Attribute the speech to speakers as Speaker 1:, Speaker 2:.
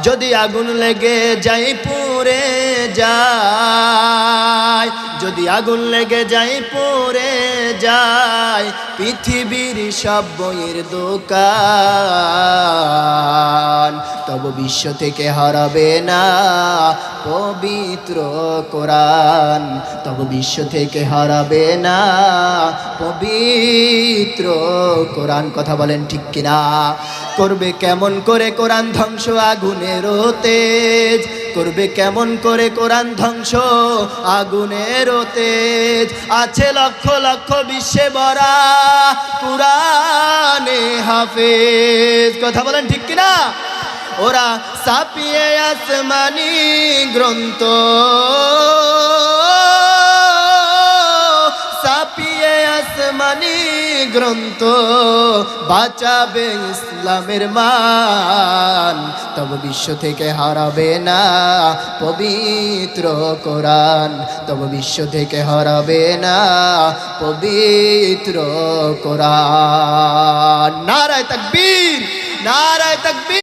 Speaker 1: যদি আগুন লেগে যায় পুড়ে যায়, যদি আগুন লেগে যায় পুড়ে যায়, পৃথিবীর সব বইয়ের দোকান, তবু বিশ্ব থেকে হারাবে না পবিত্র কোরআন, তবু বিশ্ব থেকে হারাবে না পবিত্র কোরআন। কথা বলেন ঠিক কিনা? করবে কেমন করে কোরআন ধ্বংস আগুনের তেজ, করবে কেমন করে কোরআন ধ্বংস আগুনের তেজ। আছে লক্ষ লক্ষ বিশ্বে ভরা কুরআনে হাফেজ। কথা বলেন ঠিক কিনা? ওরা ছাপিয়ে আসমানি গ্রন্থ, ছাপিয়ে আসমানি গ্রন্থ, বাঁচাবে ইসলামের মান, তবে বিশ্ব থেকে হারাবে না পবিত্র কোরআন, তবে বিশ্ব থেকে হারাবে না পবিত্র কোরআন। নারায়ে তাকবীর, নারায়ে তাকবীর।